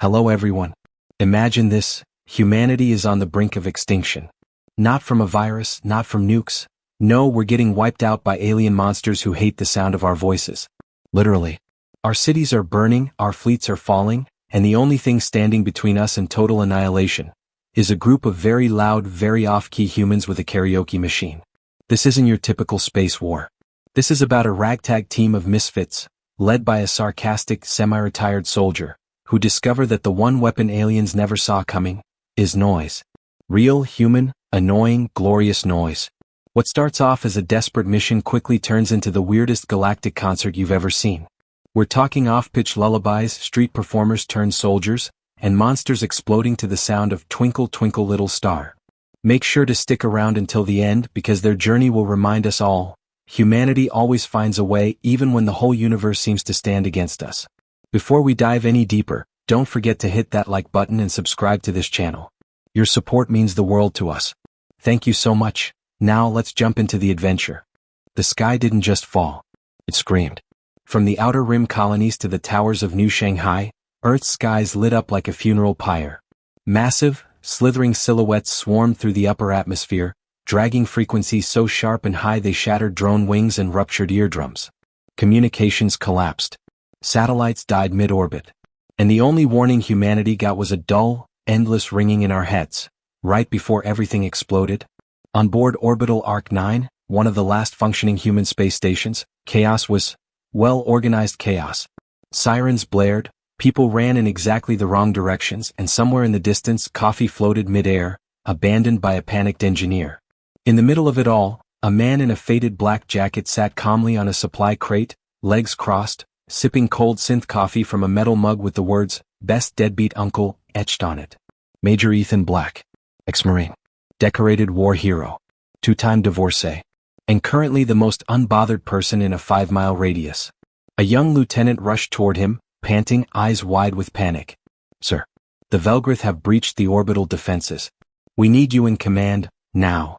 Hello everyone. Imagine this, humanity is on the brink of extinction. Not from a virus, not from nukes. No, we're getting wiped out by alien monsters who hate the sound of our voices. Literally. Our cities are burning, our fleets are falling, and the only thing standing between us and total annihilation is a group of very loud, very off-key humans with a karaoke machine. This isn't your typical space war. This is about a ragtag team of misfits, led by a sarcastic, semi-retired soldier, who discover that the one weapon aliens never saw coming is noise. Real, human, annoying, glorious noise. What starts off as a desperate mission quickly turns into the weirdest galactic concert you've ever seen. We're talking off-pitch lullabies, street performers turned soldiers, and monsters exploding to the sound of Twinkle Twinkle Little Star. Make sure to stick around until the end because their journey will remind us all, humanity always finds a way even when the whole universe seems to stand against us. Before we dive any deeper, don't forget to hit that like button and subscribe to this channel. Your support means the world to us. Thank you so much. Now let's jump into the adventure. The sky didn't just fall. It screamed. From the outer rim colonies to the towers of New Shanghai, Earth's skies lit up like a funeral pyre. Massive, slithering silhouettes swarmed through the upper atmosphere, dragging frequencies so sharp and high they shattered drone wings and ruptured eardrums. Communications collapsed. Satellites died mid-orbit. And the only warning humanity got was a dull, endless ringing in our heads, right before everything exploded. On board Orbital Arc-9, one of the last functioning human space stations, chaos was, well-organized chaos. Sirens blared, people ran in exactly the wrong directions, and somewhere in the distance coffee floated mid-air, abandoned by a panicked engineer. In the middle of it all, a man in a faded black jacket sat calmly on a supply crate, legs crossed, sipping cold synth coffee from a metal mug with the words, "Best Deadbeat Uncle," etched on it. Major Ethan Black. Ex-Marine. Decorated war hero. Two-time divorcee. And currently the most unbothered person in a 5-mile radius. A young lieutenant rushed toward him, panting, eyes wide with panic. "Sir, the Velgrith have breached the orbital defenses. We need you in command, now."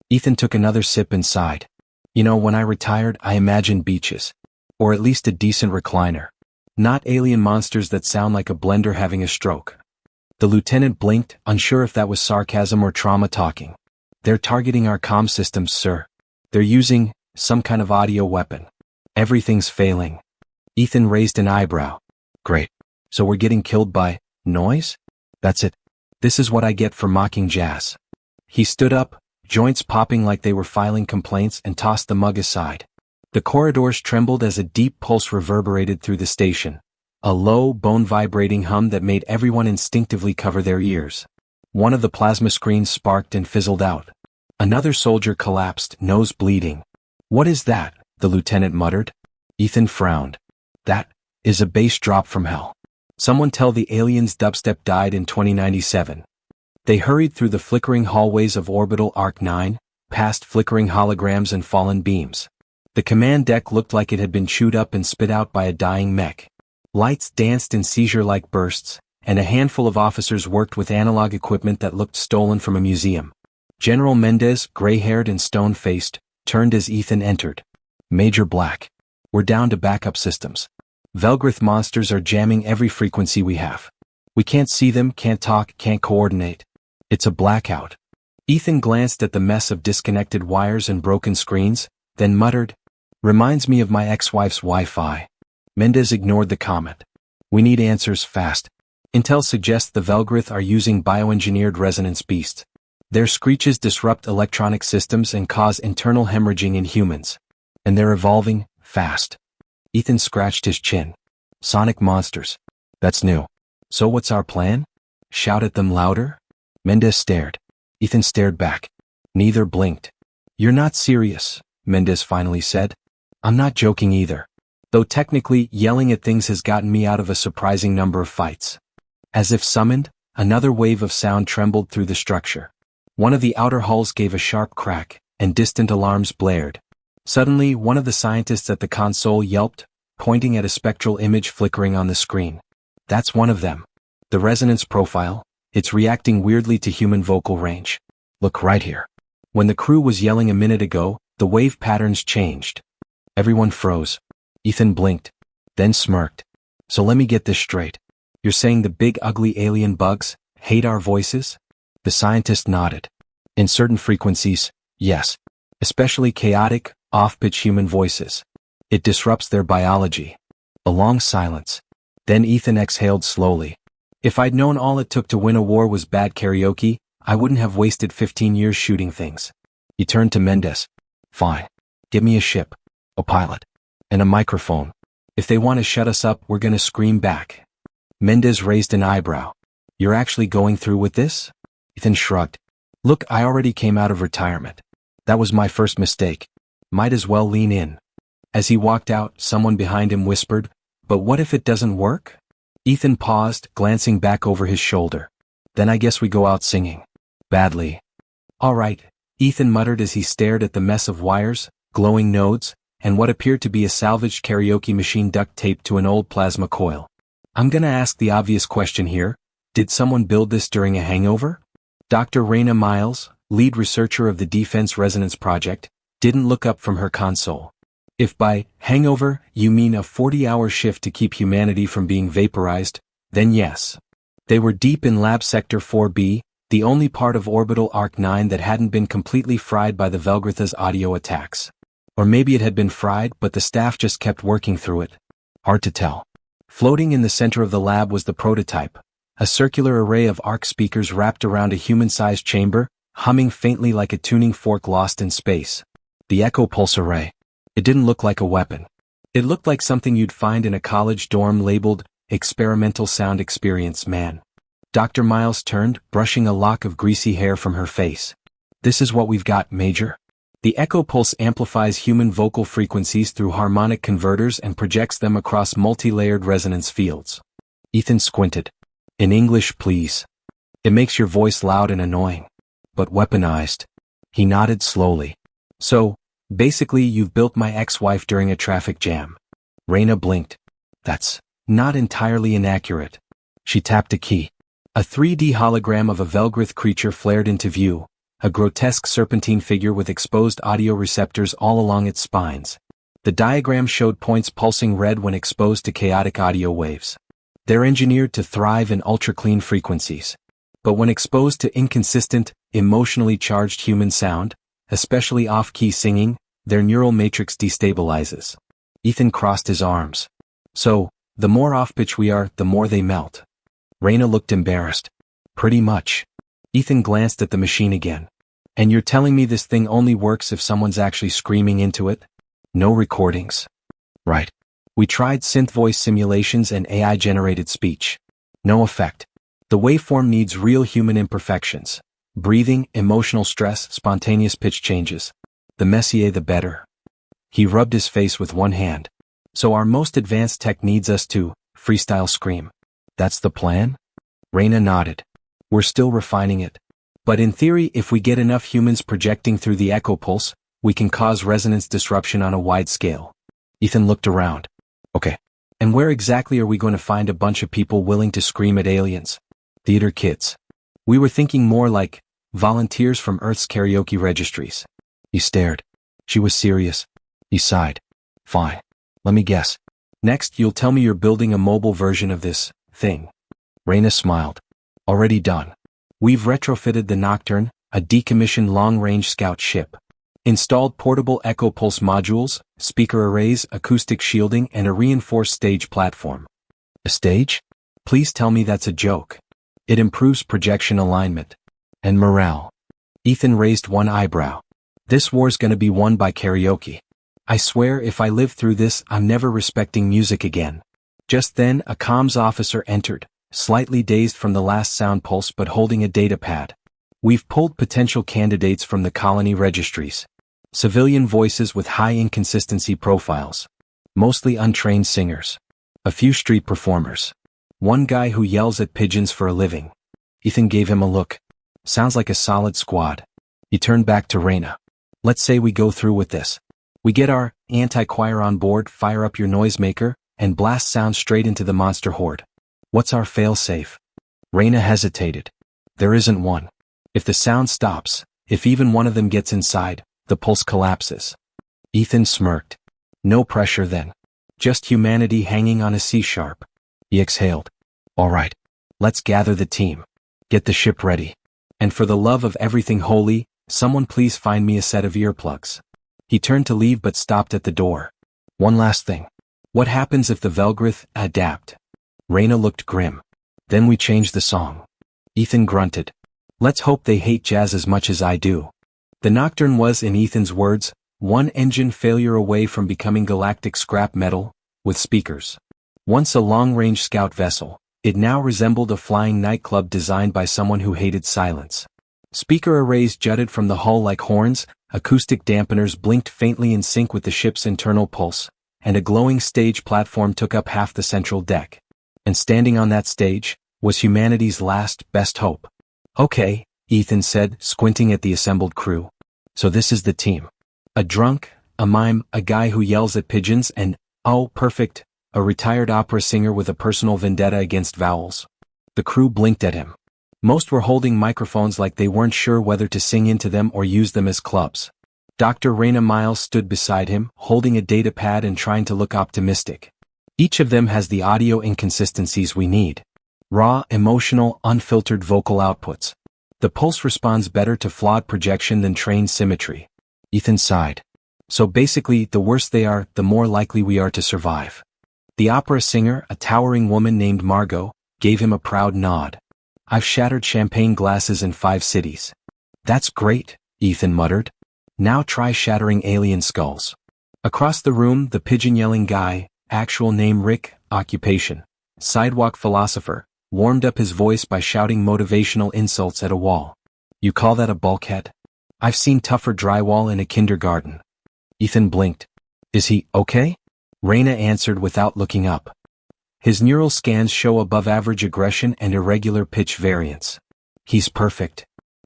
Ethan took another sip and sighed. "You know, when I retired, I imagined beaches. Or at least a decent recliner. Not alien monsters that sound like a blender having a stroke." The lieutenant blinked, unsure if that was sarcasm or trauma talking. "They're targeting our comm systems, sir. They're using some kind of audio weapon. Everything's failing." Ethan raised an eyebrow. "Great. So we're getting killed by noise? That's it. This is what I get for mocking jazz." He stood up, joints popping like they were filing complaints, and tossed the mug aside. The corridors trembled as a deep pulse reverberated through the station. A low, bone-vibrating hum that made everyone instinctively cover their ears. One of the plasma screens sparked and fizzled out. Another soldier collapsed, nose bleeding. "What is that?" the lieutenant muttered. Ethan frowned. "That is a bass drop from hell. Someone tell the aliens dubstep died in 2097. They hurried through the flickering hallways of Orbital Arc-9, past flickering holograms and fallen beams. The command deck looked like it had been chewed up and spit out by a dying mech. Lights danced in seizure-like bursts, and a handful of officers worked with analog equipment that looked stolen from a museum. General Mendez, gray-haired and stone-faced, turned as Ethan entered. "Major Black. We're down to backup systems. Velgrith monsters are jamming every frequency we have. We can't see them, can't talk, can't coordinate. It's a blackout." Ethan glanced at the mess of disconnected wires and broken screens, then muttered, "Reminds me of my ex-wife's Wi-Fi." Mendez ignored the comment. "We need answers fast. Intel suggests the Velgrith are using bioengineered resonance beasts. Their screeches disrupt electronic systems and cause internal hemorrhaging in humans. And they're evolving, fast." Ethan scratched his chin. "Sonic monsters. That's new. So what's our plan? Shout at them louder?" Mendez stared. Ethan stared back. Neither blinked. "You're not serious," Mendez finally said. "I'm not joking either. Though technically, yelling at things has gotten me out of a surprising number of fights." As if summoned, another wave of sound trembled through the structure. One of the outer hulls gave a sharp crack, and distant alarms blared. Suddenly, one of the scientists at the console yelped, pointing at a spectral image flickering on the screen. "That's one of them. The resonance profile, it's reacting weirdly to human vocal range. Look right here." When the crew was yelling a minute ago, the wave patterns changed. Everyone froze. Ethan blinked, then smirked. "So let me get this straight. You're saying the big ugly alien bugs hate our voices? The scientist nodded. In certain frequencies, yes. Especially chaotic, off-pitch human voices. It disrupts their biology. A long silence. Then Ethan exhaled slowly. If I'd known all it took to win a war was bad karaoke, I wouldn't have wasted 15 years shooting things. He turned to Mendes. Fine. Give me a ship, a pilot, and a microphone. If they want to shut us up, we're gonna scream back. Mendes raised an eyebrow. You're actually going through with this? Ethan shrugged. Look, I already came out of retirement. That was my first mistake. Might as well lean in. As he walked out, someone behind him whispered, but what if it doesn't work? Ethan paused, glancing back over his shoulder. Then I guess we go out singing. Badly. All right, Ethan muttered as he stared at the mess of wires, glowing nodes, and what appeared to be a salvaged karaoke machine duct taped to an old plasma coil. I'm gonna ask the obvious question here. Did someone build this during a hangover? Dr. Raina Miles, lead researcher of the Defense Resonance Project, didn't look up from her console. If by hangover you mean a 40-hour shift to keep humanity from being vaporized, then yes. They were deep in Lab Sector 4B, the only part of Orbital Arc 9 that hadn't been completely fried by the Velgrith's audio attacks. Or maybe it had been fried, but the staff just kept working through it. Hard to tell. Floating in the center of the lab was the prototype, a circular array of arc speakers wrapped around a human-sized chamber, humming faintly like a tuning fork lost in space. The Echo Pulse Array. It didn't look like a weapon. It looked like something you'd find in a college dorm labeled, Experimental Sound Experience Man. Dr. Miles turned, brushing a lock of greasy hair from her face. This is what we've got, Major. The Echo Pulse amplifies human vocal frequencies through harmonic converters and projects them across multi-layered resonance fields. Ethan squinted. In English, please. It makes your voice loud and annoying. But weaponized. He nodded slowly. So, basically you've built my ex-wife during a traffic jam. Raina blinked. That's not entirely inaccurate. She tapped a key. A 3D hologram of a Velgrith creature flared into view, a grotesque serpentine figure with exposed audio receptors all along its spines. The diagram showed points pulsing red when exposed to chaotic audio waves. They're engineered to thrive in ultra-clean frequencies. But when exposed to inconsistent, emotionally charged human sound, especially off-key singing, their neural matrix destabilizes. Ethan crossed his arms. So, the more off-pitch we are, the more they melt. Raina looked embarrassed. Pretty much. Ethan glanced at the machine again. And you're telling me this thing only works if someone's actually screaming into it? No recordings. Right. We tried synth voice simulations and AI-generated speech. No effect. The waveform needs real human imperfections. Breathing, emotional stress, spontaneous pitch changes. The messier the better. He rubbed his face with one hand. So our most advanced tech needs us to freestyle scream. That's the plan? Raina nodded. We're still refining it. But in theory, if we get enough humans projecting through the echo pulse, we can cause resonance disruption on a wide scale. Ethan looked around. Okay. And where exactly are we going to find a bunch of people willing to scream at aliens? Theater kids. We were thinking more like volunteers from Earth's karaoke registries. He stared. She was serious. He sighed. Fine. Let me guess. Next, you'll tell me you're building a mobile version of this thing. Raina smiled. Already done. We've retrofitted the Nocturne, a decommissioned long-range scout ship. Installed portable echo pulse modules, speaker arrays, acoustic shielding, and a reinforced stage platform. A stage? Please tell me that's a joke. It improves projection alignment. And morale. Ethan raised one eyebrow. This war's gonna be won by karaoke. I swear if I live through this, I'm never respecting music again. Just then, a comms officer entered, slightly dazed from the last sound pulse but holding a data pad. We've pulled potential candidates from the colony registries. Civilian voices with high inconsistency profiles. Mostly untrained singers. A few street performers. One guy who yells at pigeons for a living. Ethan gave him a look. Sounds like a solid squad. He turned back to Raina. Let's say we go through with this. We get our anti-choir on board, fire up your noisemaker, and blast sound straight into the monster horde. What's our fail-safe? Raina hesitated. There isn't one. If the sound stops, if even one of them gets inside, the pulse collapses. Ethan smirked. No pressure then. Just humanity hanging on a C-sharp. He exhaled. Alright. Let's gather the team. Get the ship ready. And for the love of everything holy, someone please find me a set of earplugs. He turned to leave but stopped at the door. One last thing. What happens if the Velgrith adapt? Reyna looked grim. Then we change the song. Ethan grunted. Let's hope they hate jazz as much as I do. The Nocturne was, in Ethan's words, one engine failure away from becoming galactic scrap metal, with speakers. Once a long-range scout vessel, it now resembled a flying nightclub designed by someone who hated silence. Speaker arrays jutted from the hull like horns, acoustic dampeners blinked faintly in sync with the ship's internal pulse, and a glowing stage platform took up half the central deck. And standing on that stage, was humanity's last, best hope. Okay, Ethan said, squinting at the assembled crew. So this is the team. A drunk, a mime, a guy who yells at pigeons, and, oh, perfect, a retired opera singer with a personal vendetta against vowels. The crew blinked at him. Most were holding microphones like they weren't sure whether to sing into them or use them as clubs. Dr. Reyna Miles stood beside him, holding a data pad and trying to look optimistic. Each of them has the audio inconsistencies we need. Raw, emotional, unfiltered vocal outputs. The pulse responds better to flawed projection than trained symmetry. Ethan sighed. So basically, the worse they are, the more likely we are to survive. The opera singer, a towering woman named Margot, gave him a proud nod. I've shattered champagne glasses in 5 cities. That's great, Ethan muttered. Now try shattering alien skulls. Across the room, the pigeon-yelling guy, actual name Rick, occupation, sidewalk philosopher, warmed up his voice by shouting motivational insults at a wall. You call that a bulkhead? I've seen tougher drywall in a kindergarten. Ethan blinked. Is he okay? Reyna answered without looking up. His neural scans show above-average aggression and irregular pitch variance. He's perfect.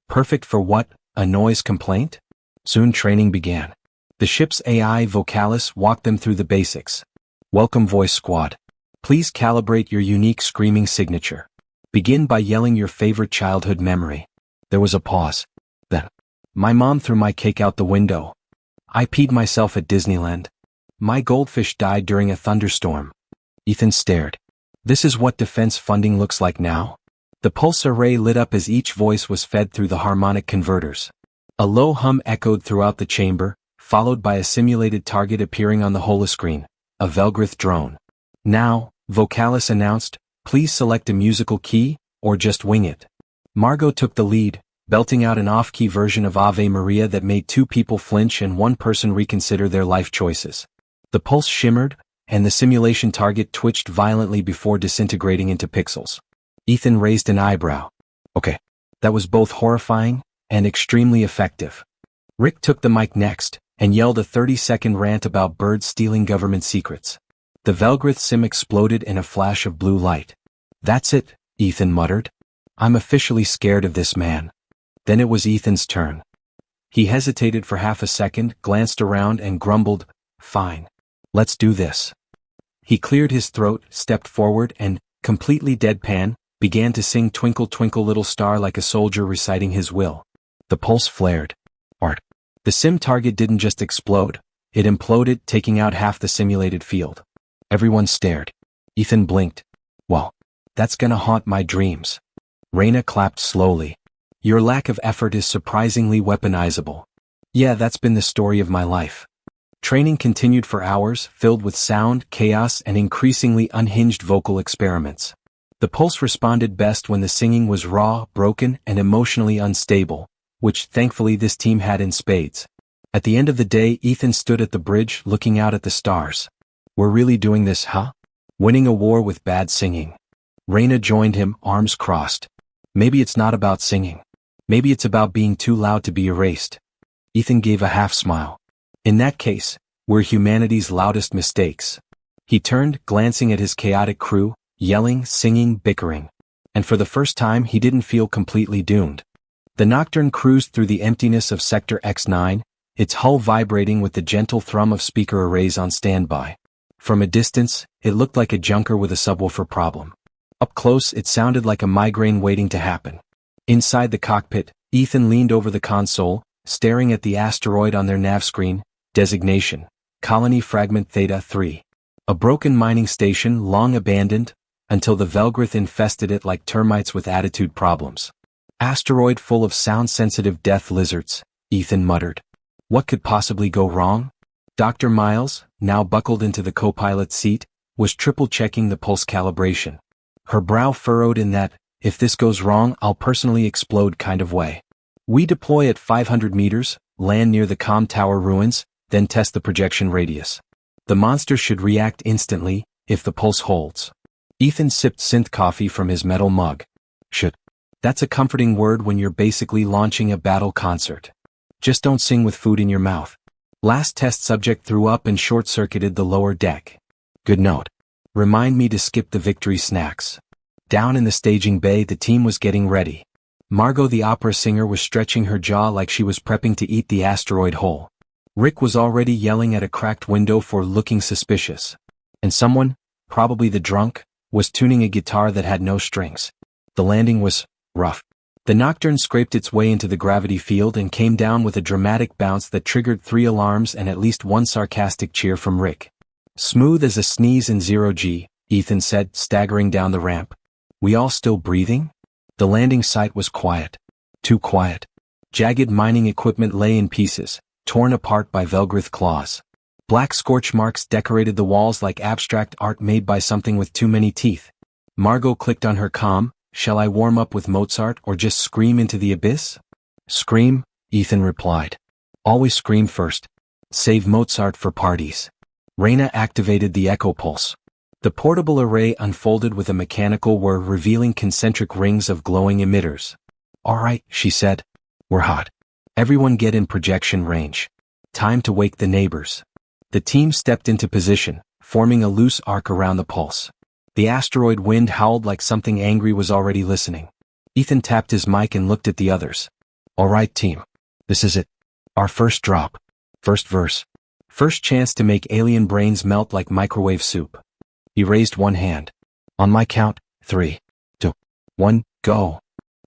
Perfect for what? A noise complaint? Soon training began. The ship's AI Vocalis walked them through the basics. Welcome voice squad. Please calibrate your unique screaming signature. Begin by yelling your favorite childhood memory. There was a pause. Then, my mom threw my cake out the window. I peed myself at Disneyland. My goldfish died during a thunderstorm. Ethan stared. This is what defense funding looks like now? The pulse array lit up as each voice was fed through the harmonic converters. A low hum echoed throughout the chamber, followed by a simulated target appearing on the holoscreen, a Velgrith drone. Now, Vocalis announced, please select a musical key, or just wing it. Margot took the lead, belting out an off-key version of Ave Maria that made 2 people flinch and 1 person reconsider their life choices. The pulse shimmered, and the simulation target twitched violently before disintegrating into pixels. Ethan raised an eyebrow. Okay. That was both horrifying and extremely effective. Rick took the mic next, and yelled a 30-second rant about birds stealing government secrets. The Velgrith sim exploded in a flash of blue light. That's it, Ethan muttered. I'm officially scared of this man. Then it was Ethan's turn. He hesitated for half a second, glanced around and grumbled, fine. Let's do this. He cleared his throat, stepped forward and, completely deadpan, began to sing Twinkle Twinkle Little Star like a soldier reciting his will. The pulse flared. Art. The sim target didn't just explode, it imploded, taking out half the simulated field. Everyone stared. Ethan blinked. Well, that's gonna haunt my dreams. Reyna clapped slowly. Your lack of effort is surprisingly weaponizable. Yeah, that's been the story of my life. Training continued for hours, filled with sound, chaos, and increasingly unhinged vocal experiments. The pulse responded best when the singing was raw, broken, and emotionally unstable, which thankfully this team had in spades. At the end of the day, Ethan stood at the bridge, looking out at the stars. We're really doing this, huh? Winning a war with bad singing. Reyna joined him, arms crossed. Maybe it's not about singing. Maybe it's about being too loud to be erased. Ethan gave a half smile. In that case, we're humanity's loudest mistakes. He turned, glancing at his chaotic crew, yelling, singing, bickering. And for the first time he didn't feel completely doomed. The Nocturne cruised through the emptiness of Sector X9, its hull vibrating with the gentle thrum of speaker arrays on standby. From a distance, it looked like a junker with a subwoofer problem. Up close, it sounded like a migraine waiting to happen. Inside the cockpit, Ethan leaned over the console, staring at the asteroid on their nav screen, designation, Colony Fragment Theta 3. A broken mining station long abandoned, until the Velgrith infested it like termites with attitude problems. Asteroid full of sound-sensitive death lizards, Ethan muttered. What could possibly go wrong? Dr. Miles, now buckled into the co-pilot's seat, was triple-checking the pulse calibration. Her brow furrowed in that, if this goes wrong, I'll personally explode kind of way. We deploy at 500 meters, land near the comm tower ruins, then test the projection radius. The monster should react instantly, if the pulse holds. Ethan sipped synth coffee from his metal mug. Should. That's a comforting word when you're basically launching a battle concert. Just don't sing with food in your mouth. Last test subject threw up and short-circuited the lower deck. Good note. Remind me to skip the victory snacks. Down in the staging bay, the team was getting ready. Margot the opera singer was stretching her jaw like she was prepping to eat the asteroid whole. Rick was already yelling at a cracked window for looking suspicious. And someone, probably the drunk, was tuning a guitar that had no strings. The landing was rough. The Nocturne scraped its way into the gravity field and came down with a dramatic bounce that triggered 3 alarms and at least one sarcastic cheer from Rick. Smooth as a sneeze in 0G, Ethan said, staggering down the ramp. We all still breathing? The landing site was quiet. Too quiet. Jagged mining equipment lay in pieces, torn apart by Velgrith claws. Black scorch marks decorated the walls like abstract art made by something with too many teeth. Margot clicked on her comm. Shall I warm up with Mozart or just scream into the abyss? Scream, Ethan replied. Always scream first. Save Mozart for parties. Reyna activated the echo pulse. The portable array unfolded with a mechanical whir revealing concentric rings of glowing emitters. All right, she said. We're hot. Everyone get in projection range. Time to wake the neighbors. The team stepped into position, forming a loose arc around the pulse. The asteroid wind howled like something angry was already listening. Ethan tapped his mic and looked at the others. All right, team. This is it. Our first drop. First verse. First chance to make alien brains melt like microwave soup. He raised one hand. On my count, 3, 2, 1, go.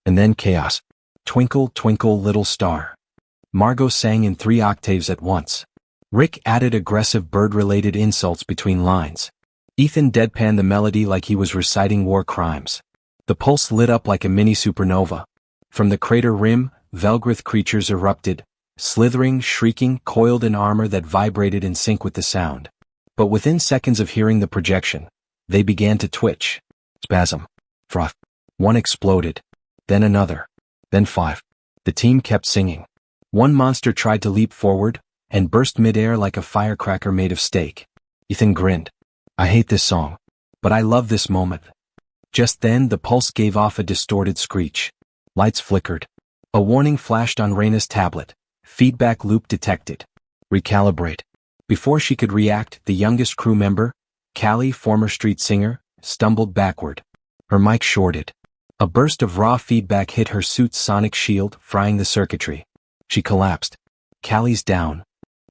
And then chaos. Twinkle, twinkle, little star. Margot sang in 3 octaves at once. Rick added aggressive bird-related insults between lines. Ethan deadpanned the melody like he was reciting war crimes. The pulse lit up like a mini supernova. From the crater rim, Velgrith creatures erupted, slithering, shrieking, coiled in armor that vibrated in sync with the sound. But within seconds of hearing the projection, they began to twitch. Spasm. Froth. One exploded. Then another. Then 5. The team kept singing. One monster tried to leap forward, and burst midair like a firecracker made of steak. Ethan grinned. I hate this song. But I love this moment. Just then the pulse gave off a distorted screech. Lights flickered. A warning flashed on Reyna's tablet. Feedback loop detected. Recalibrate. Before she could react, the youngest crew member, Callie, former street singer, stumbled backward. Her mic shorted. A burst of raw feedback hit her suit's sonic shield, frying the circuitry. She collapsed. Callie's down.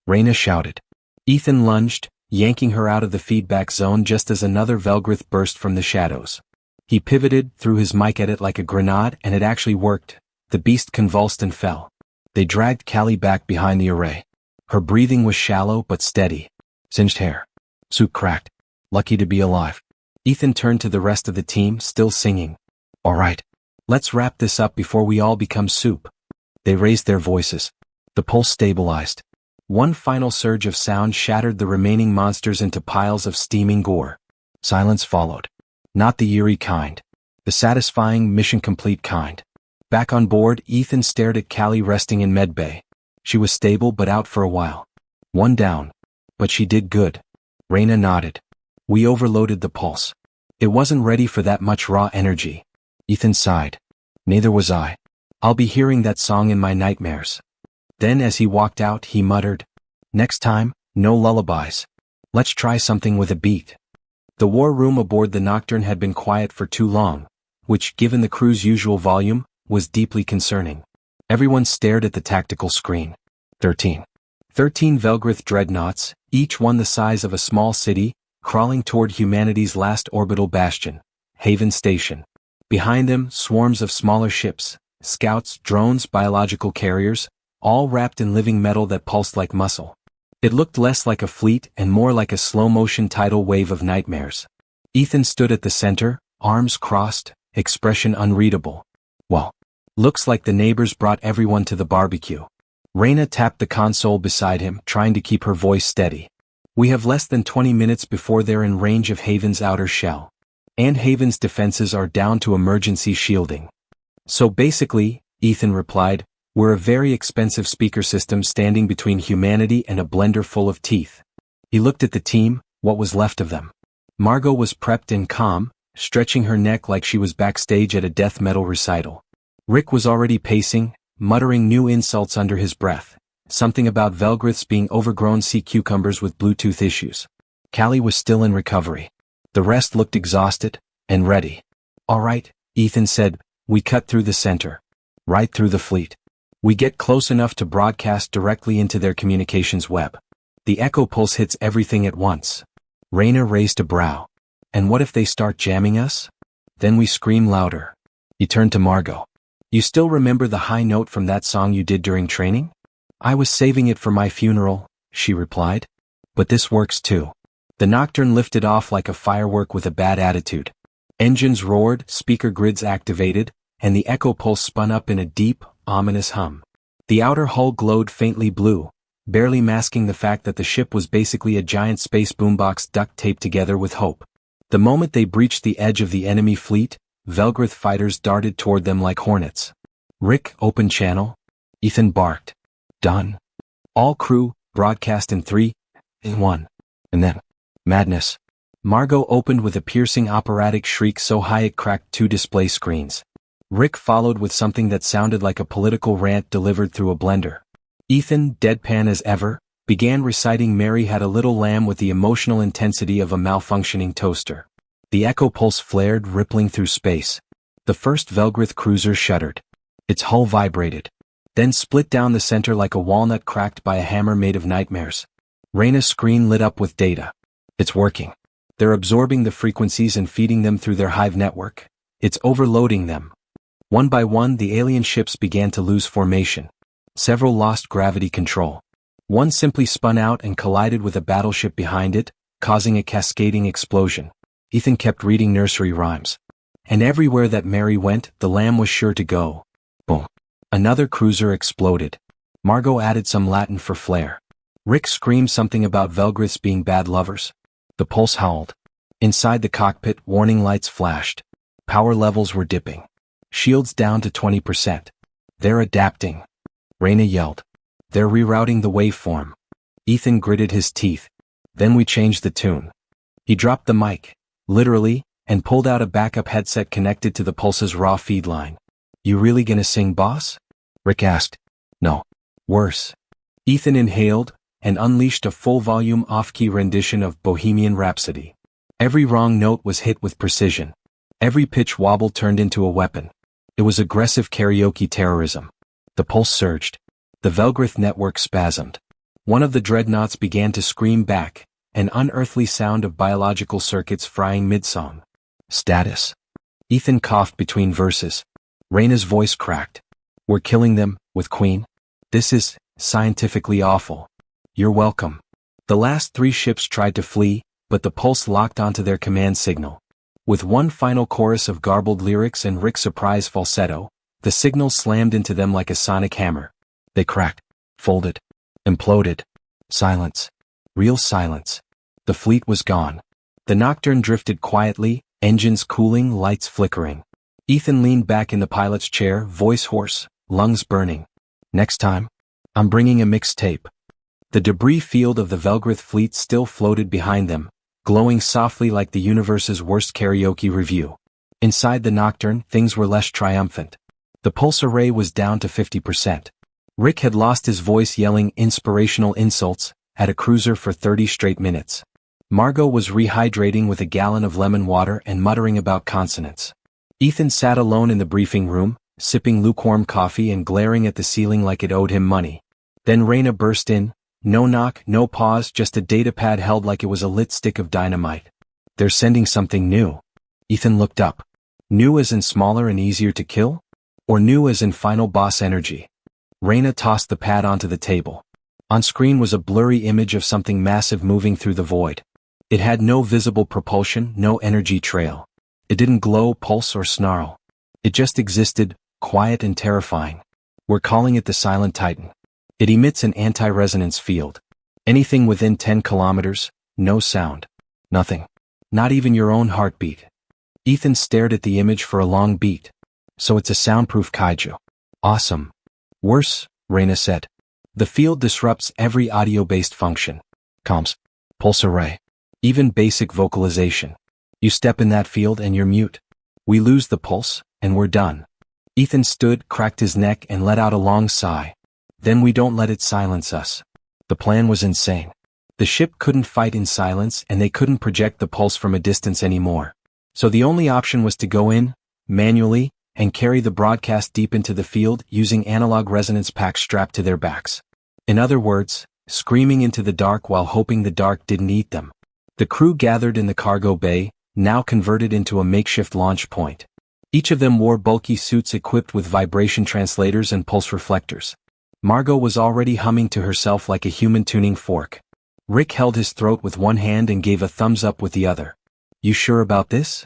Reyna shouted. Ethan lunged, yanking her out of the feedback zone just as another Velgrith burst from the shadows. He pivoted, threw his mic at it like a grenade, and it actually worked. The beast convulsed and fell. They dragged Callie back behind the array. Her breathing was shallow but steady. Singed hair. Suit cracked. Lucky to be alive. Ethan turned to the rest of the team, still singing. All right. Let's wrap this up before we all become soup. They raised their voices. The pulse stabilized. One final surge of sound shattered the remaining monsters into piles of steaming gore. Silence followed. Not the eerie kind. The satisfying, mission-complete kind. Back on board, Ethan stared at Callie resting in medbay. She was stable but out for a while. One down. But she did good. Reyna nodded. We overloaded the pulse. It wasn't ready for that much raw energy. Ethan sighed. Neither was I. I'll be hearing that song in my nightmares. Then as he walked out, he muttered, next time, no lullabies. Let's try something with a beat. The war room aboard the Nocturne had been quiet for too long, which, given the crew's usual volume, was deeply concerning. Everyone stared at the tactical screen. 13 Velgrith dreadnoughts, each one the size of a small city, crawling toward humanity's last orbital bastion, Haven Station. Behind them, swarms of smaller ships, scouts, drones, biological carriers, all wrapped in living metal that pulsed like muscle. It looked less like a fleet and more like a slow-motion tidal wave of nightmares. Ethan stood at the center, arms crossed, expression unreadable. Well, looks like the neighbors brought everyone to the barbecue. Raina tapped the console beside him, trying to keep her voice steady. We have less than 20 minutes before they're in range of Haven's outer shell. And Haven's defenses are down to emergency shielding. So basically, Ethan replied, we're a very expensive speaker system standing between humanity and a blender full of teeth. He looked at the team, what was left of them. Margot was prepped and calm, stretching her neck like she was backstage at a death metal recital. Rick was already pacing, muttering new insults under his breath. Something about Velgriths being overgrown sea cucumbers with Bluetooth issues. Callie was still in recovery. The rest looked exhausted and ready. All right, Ethan said, we cut through the center. Right through the fleet. We get close enough to broadcast directly into their communications web. The echo pulse hits everything at once. Raina raised a brow. And what if they start jamming us? Then we scream louder. He turned to Margot. You still remember the high note from that song you did during training? I was saving it for my funeral, she replied. But this works too. The Nocturne lifted off like a firework with a bad attitude. Engines roared, speaker grids activated, and the echo pulse spun up in a deep, ominous hum. The outer hull glowed faintly blue, barely masking the fact that the ship was basically a giant space boombox duct taped together with hope. The moment they breached the edge of the enemy fleet, Velgrith fighters darted toward them like hornets. Rick opened channel. Ethan barked. Done. All crew, broadcast in 3, 1. And then, madness. Margot opened with a piercing operatic shriek so high it cracked 2 display screens. Rick followed with something that sounded like a political rant delivered through a blender. Ethan, deadpan as ever, began reciting Mary Had a Little Lamb with the emotional intensity of a malfunctioning toaster. The echo pulse flared, rippling through space. The first Velgrith cruiser shuddered. Its hull vibrated. Then split down the center like a walnut cracked by a hammer made of nightmares. Raina's screen lit up with data. It's working. They're absorbing the frequencies and feeding them through their hive network. It's overloading them. One by one, the alien ships began to lose formation. Several lost gravity control. One simply spun out and collided with a battleship behind it, causing a cascading explosion. Ethan kept reading nursery rhymes. And everywhere that Mary went, the lamb was sure to go. Boom. Another cruiser exploded. Margot added some Latin for flair. Rick screamed something about Velgriths being bad lovers. The pulse howled. Inside the cockpit, warning lights flashed. Power levels were dipping. Shields down to 20%. They're adapting. Raina yelled. They're rerouting the waveform. Ethan gritted his teeth. Then we changed the tune. He dropped the mic, literally, and pulled out a backup headset connected to the Pulse's raw feed line. You really gonna sing, boss? Rick asked. No. Worse. Ethan inhaled and unleashed a full-volume off-key rendition of Bohemian Rhapsody. Every wrong note was hit with precision. Every pitch wobble turned into a weapon. It was aggressive karaoke terrorism. The pulse surged. The Velgrith network spasmed. One of the dreadnoughts began to scream back, an unearthly sound of biological circuits frying mid-song. Status. Ethan coughed between verses. Raina's voice cracked. We're killing them, with Queen. This is scientifically awful. You're welcome. The last 3 ships tried to flee, but the pulse locked onto their command signal. With one final chorus of garbled lyrics and Rick's surprise falsetto, the signal slammed into them like a sonic hammer. They cracked, folded, imploded. Silence. Real silence. The fleet was gone. The Nocturne drifted quietly, engines cooling, lights flickering. Ethan leaned back in the pilot's chair, voice hoarse, lungs burning. Next time, I'm bringing a mixtape. The debris field of the Velgrith fleet still floated behind them, glowing softly like the universe's worst karaoke review. Inside the Nocturne, things were less triumphant. The pulse array was down to 50%. Rick had lost his voice yelling inspirational insults at a cruiser for 30 straight minutes. Margot was rehydrating with a gallon of lemon water and muttering about consonants. Ethan sat alone in the briefing room, sipping lukewarm coffee and glaring at the ceiling like it owed him money. Then Raina burst in. No knock, no pause, just a datapad held like it was a lit stick of dynamite. They're sending something new. Ethan looked up. New as in smaller and easier to kill? Or new as in final boss energy? Raina tossed the pad onto the table. On screen was a blurry image of something massive moving through the void. It had no visible propulsion, no energy trail. It didn't glow, pulse, or snarl. It just existed, quiet and terrifying. We're calling it the Silent Titan. It emits an anti-resonance field. Anything within 10 kilometers, no sound. Nothing. Not even your own heartbeat. Ethan stared at the image for a long beat. So it's a soundproof kaiju. Awesome. Worse, Raina said. The field disrupts every audio-based function. Comms. Pulse array. Even basic vocalization. You step in that field and you're mute. We lose the pulse, and we're done. Ethan stood, cracked his neck, and let out a long sigh. Then we don't let it silence us. The plan was insane. The ship couldn't fight in silence, and they couldn't project the pulse from a distance anymore. So the only option was to go in, manually, and carry the broadcast deep into the field using analog resonance packs strapped to their backs. In other words, screaming into the dark while hoping the dark didn't eat them. The crew gathered in the cargo bay, now converted into a makeshift launch point. Each of them wore bulky suits equipped with vibration translators and pulse reflectors. Margot was already humming to herself like a human tuning fork. Rick held his throat with one hand and gave a thumbs up with the other. You sure about this?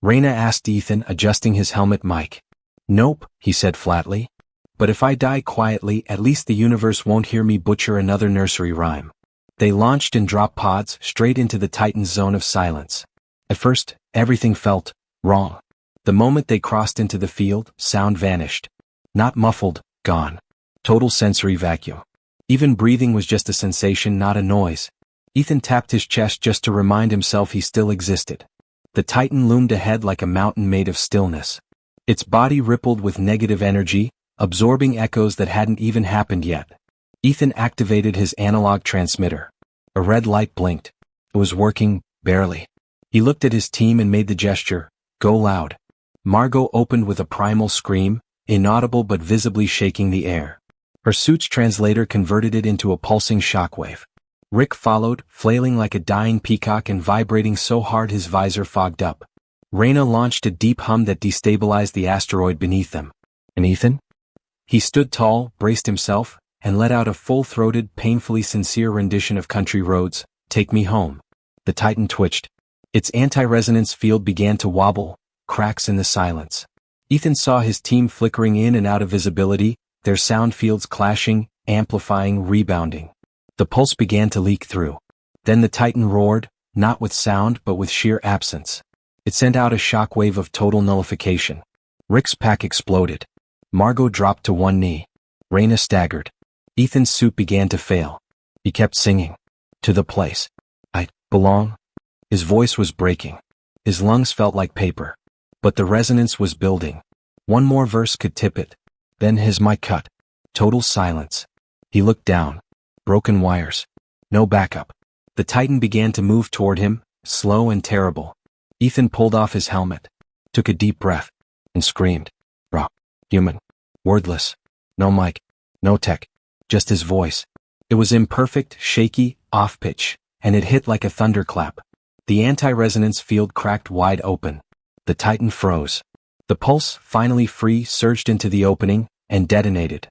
Raina asked Ethan, adjusting his helmet mic. Nope, he said flatly. But if I die quietly, at least the universe won't hear me butcher another nursery rhyme. They launched and dropped pods straight into the Titan's zone of silence. At first, everything felt wrong. The moment they crossed into the field, sound vanished. Not muffled, gone. Total sensory vacuum. Even breathing was just a sensation, not a noise. Ethan tapped his chest just to remind himself he still existed. The Titan loomed ahead like a mountain made of stillness. Its body rippled with negative energy, absorbing echoes that hadn't even happened yet. Ethan activated his analog transmitter. A red light blinked. It was working, barely. He looked at his team and made the gesture, go loud. Margot opened with a primal scream, inaudible but visibly shaking the air. Her suit's translator converted it into a pulsing shockwave. Rick followed, flailing like a dying peacock and vibrating so hard his visor fogged up. Raina launched a deep hum that destabilized the asteroid beneath them. And Ethan? He stood tall, braced himself, and let out a full-throated, painfully sincere rendition of Country Roads, Take Me Home. The Titan twitched. Its anti-resonance field began to wobble, cracks in the silence. Ethan saw his team flickering in and out of visibility, their sound fields clashing, amplifying, rebounding. The pulse began to leak through. Then the Titan roared, not with sound but with sheer absence. It sent out a shockwave of total nullification. Rick's pack exploded. Margot dropped to one knee. Raina staggered. Ethan's suit began to fail. He kept singing. To the place I belong. His voice was breaking. His lungs felt like paper. But the resonance was building. One more verse could tip it. Then his mic cut. Total silence. He looked down. Broken wires. No backup. The Titan began to move toward him, slow and terrible. Ethan pulled off his helmet, took a deep breath, and screamed. Raw. Human. Wordless. No mic. No tech. Just his voice. It was imperfect, shaky, off-pitch, and it hit like a thunderclap. The anti-resonance field cracked wide open. The Titan froze. The pulse, finally free, surged into the opening, and detonated.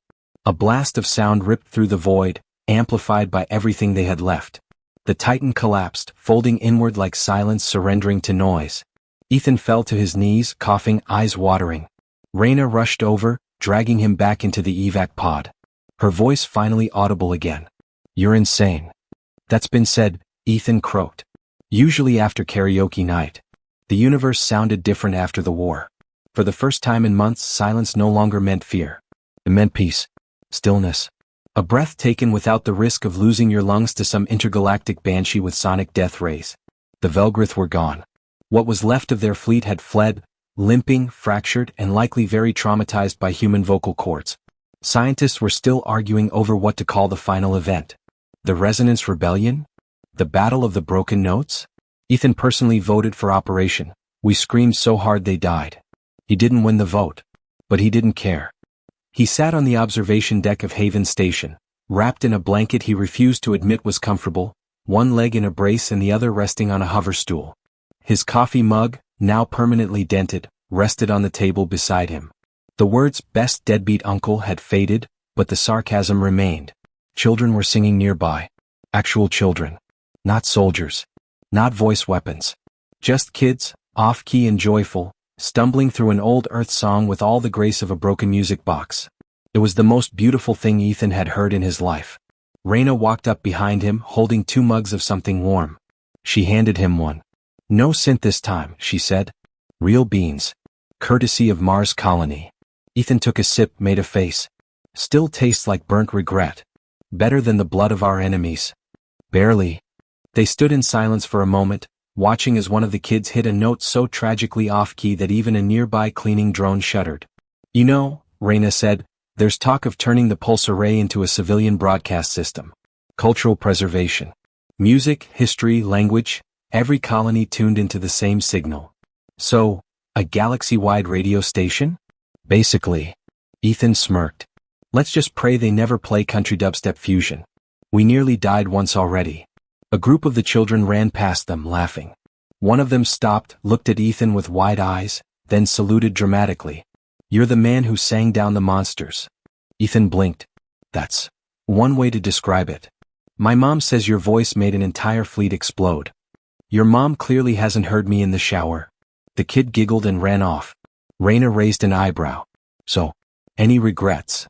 A blast of sound ripped through the void, amplified by everything they had left. The Titan collapsed, folding inward like silence surrendering to noise. Ethan fell to his knees, coughing, eyes watering. Raina rushed over, dragging him back into the evac pod. Her voice finally audible again. You're insane. That's been said, Ethan croaked. Usually after karaoke night. The universe sounded different after the war. For the first time in months, silence no longer meant fear. It meant peace. Stillness. A breath taken without the risk of losing your lungs to some intergalactic banshee with sonic death rays. The Velgrith were gone. What was left of their fleet had fled, limping, fractured, and likely very traumatized by human vocal cords. Scientists were still arguing over what to call the final event. The Resonance Rebellion? The Battle of the Broken Notes? Ethan personally voted for Operation. We screamed so hard they died. He didn't win the vote. But he didn't care. He sat on the observation deck of Haven Station, wrapped in a blanket he refused to admit was comfortable, one leg in a brace and the other resting on a hover stool. His coffee mug, now permanently dented, rested on the table beside him. The words "best deadbeat uncle" had faded, but the sarcasm remained. Children were singing nearby. Actual children. Not soldiers. Not voice weapons. Just kids, off-key and joyful, stumbling through an old Earth song with all the grace of a broken music box. It was the most beautiful thing Ethan had heard in his life. Raina walked up behind him, holding 2 mugs of something warm. She handed him one. No synth this time, she said. Real beans. Courtesy of Mars Colony. Ethan took a sip, made a face. Still tastes like burnt regret. Better than the blood of our enemies. Barely. They stood in silence for a moment, watching as one of the kids hit a note so tragically off-key that even a nearby cleaning drone shuddered. You know, Raina said, there's talk of turning the pulse array into a civilian broadcast system. Cultural preservation. Music, history, language, every colony tuned into the same signal. So, a galaxy-wide radio station? Basically. Ethan smirked. Let's just pray they never play country dubstep fusion. We nearly died once already. A group of the children ran past them, laughing. One of them stopped, looked at Ethan with wide eyes, then saluted dramatically. You're the man who sang down the monsters. Ethan blinked. That's one way to describe it. My mom says your voice made an entire fleet explode. Your mom clearly hasn't heard me in the shower. The kid giggled and ran off. Raina raised an eyebrow. So, any regrets?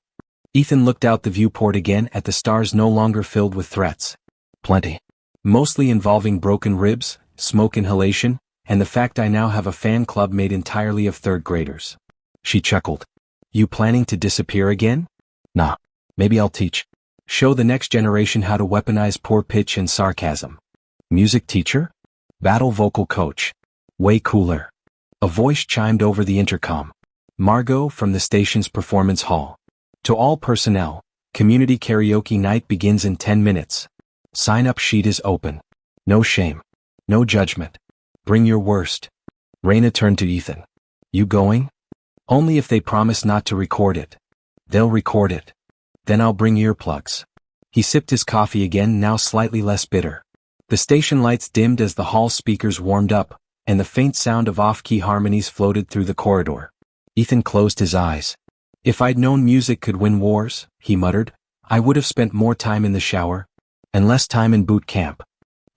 Ethan looked out the viewport again at the stars no longer filled with threats. Plenty. Mostly involving broken ribs, smoke inhalation, and the fact I now have a fan club made entirely of 3rd graders. She chuckled. You planning to disappear again? Nah. Maybe I'll teach. Show the next generation how to weaponize poor pitch and sarcasm. Music teacher? Battle vocal coach. Way cooler. A voice chimed over the intercom. Margot from the station's performance hall. To all personnel, community karaoke night begins in 10 minutes. Sign-up sheet is open. No shame. No judgment. Bring your worst. Raina turned to Ethan. You going? Only if they promise not to record it. They'll record it. Then I'll bring earplugs. He sipped his coffee again, now slightly less bitter. The station lights dimmed as the hall speakers warmed up, and the faint sound of off-key harmonies floated through the corridor. Ethan closed his eyes. If I'd known music could win wars, he muttered, I would have spent more time in the shower. And less time in boot camp.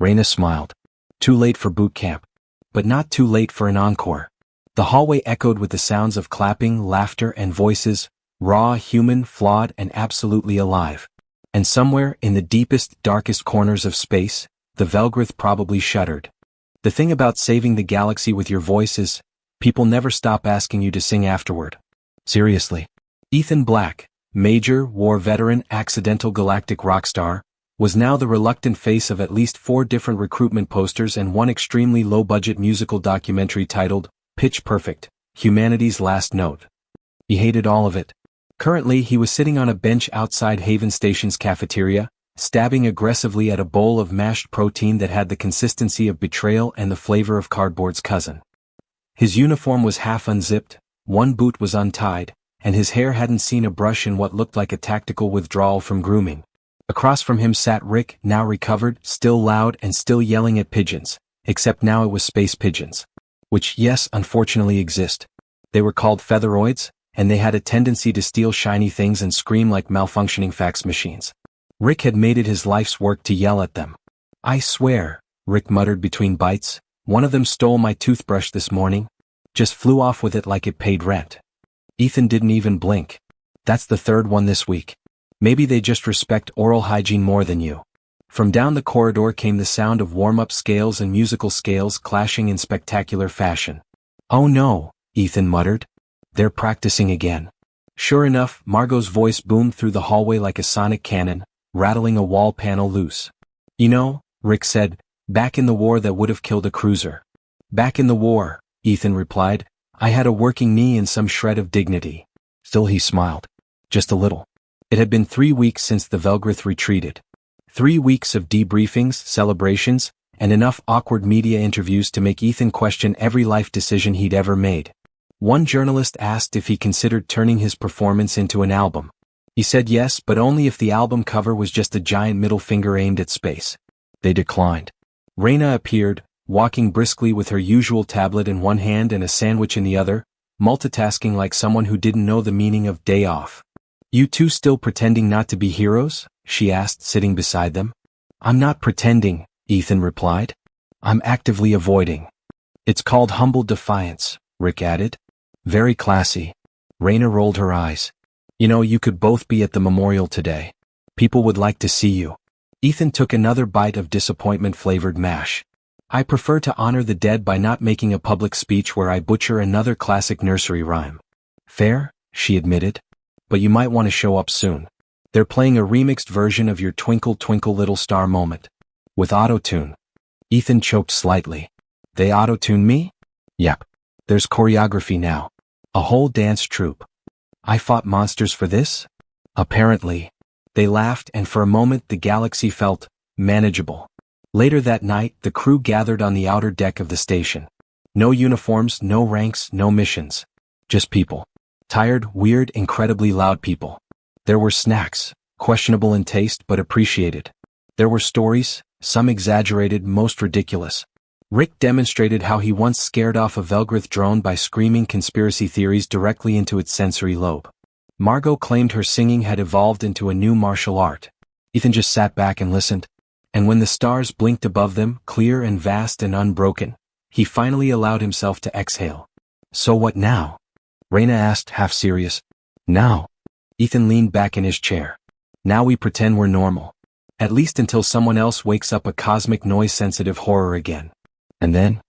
Raina smiled. Too late for boot camp. But not too late for an encore. The hallway echoed with the sounds of clapping, laughter, and voices, raw, human, flawed, and absolutely alive. And somewhere, in the deepest, darkest corners of space, the Velgrith probably shuddered. The thing about saving the galaxy with your voice is, people never stop asking you to sing afterward. Seriously. Ethan Black, Major, war veteran, accidental galactic rock star, was now the reluctant face of at least 4 different recruitment posters and one extremely low-budget musical documentary titled, Pitch Perfect, Humanity's Last Note. He hated all of it. Currently he was sitting on a bench outside Haven Station's cafeteria, stabbing aggressively at a bowl of mashed protein that had the consistency of betrayal and the flavor of cardboard's cousin. His uniform was half unzipped, one boot was untied, and his hair hadn't seen a brush in what looked like a tactical withdrawal from grooming. Across from him sat Rick, now recovered, still loud and still yelling at pigeons, except now it was space pigeons. Which, yes, unfortunately exist. They were called featheroids, and they had a tendency to steal shiny things and scream like malfunctioning fax machines. Rick had made it his life's work to yell at them. I swear, Rick muttered between bites, one of them stole my toothbrush this morning. Just flew off with it like it paid rent. Ethan didn't even blink. That's the 3rd one this week. Maybe they just respect oral hygiene more than you. From down the corridor came the sound of warm-up scales and musical scales clashing in spectacular fashion. Oh no, Ethan muttered. They're practicing again. Sure enough, Margot's voice boomed through the hallway like a sonic cannon, rattling a wall panel loose. You know, Rick said, back in the war that would have killed a cruiser. Back in the war, Ethan replied, I had a working knee and some shred of dignity. Still he smiled. Just a little. It had been 3 weeks since the Velgrith retreated. 3 weeks of debriefings, celebrations, and enough awkward media interviews to make Ethan question every life decision he'd ever made. One journalist asked if he considered turning his performance into an album. He said yes, but only if the album cover was just a giant middle finger aimed at space. They declined. Raina appeared, walking briskly with her usual tablet in one hand and a sandwich in the other, multitasking like someone who didn't know the meaning of day off. You two still pretending not to be heroes? She asked, sitting beside them. I'm not pretending, Ethan replied. I'm actively avoiding. It's called humble defiance, Rick added. Very classy. Raina rolled her eyes. You know, you could both be at the memorial today. People would like to see you. Ethan took another bite of disappointment-flavored mash. I prefer to honor the dead by not making a public speech where I butcher another classic nursery rhyme. Fair, she admitted. But you might want to show up soon. They're playing a remixed version of your Twinkle Twinkle Little Star moment. With auto-tune. Ethan choked slightly. They auto-tune me? Yep. There's choreography now. A whole dance troupe. I fought monsters for this? Apparently. They laughed, and for a moment the galaxy felt manageable. Later that night, the crew gathered on the outer deck of the station. No uniforms, no ranks, no missions. Just people. Tired, weird, incredibly loud people. There were snacks, questionable in taste but appreciated. There were stories, some exaggerated, most ridiculous. Rick demonstrated how he once scared off a Velgrith drone by screaming conspiracy theories directly into its sensory lobe. Margot claimed her singing had evolved into a new martial art. Ethan just sat back and listened. And when the stars blinked above them, clear and vast and unbroken, he finally allowed himself to exhale. So what now? Raina asked, half serious. Now? Ethan leaned back in his chair. Now we pretend we're normal. At least until someone else wakes up a cosmic noise-sensitive horror again. And then?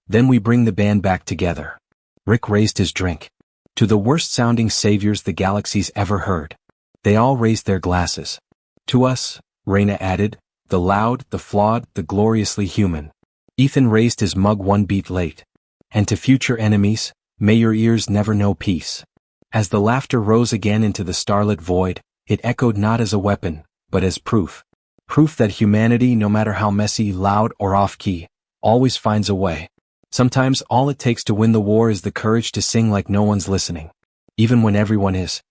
Then we bring the band back together. Rick raised his drink. To the worst-sounding saviors the galaxy's ever heard. They all raised their glasses. To us, Raina added, the loud, the flawed, the gloriously human. Ethan raised his mug one beat late. And to future enemies, may your ears never know peace. As the laughter rose again into the starlit void, it echoed not as a weapon, but as proof. Proof that humanity, no matter how messy, loud, or off-key, always finds a way. Sometimes all it takes to win the war is the courage to sing like no one's listening. Even when everyone is.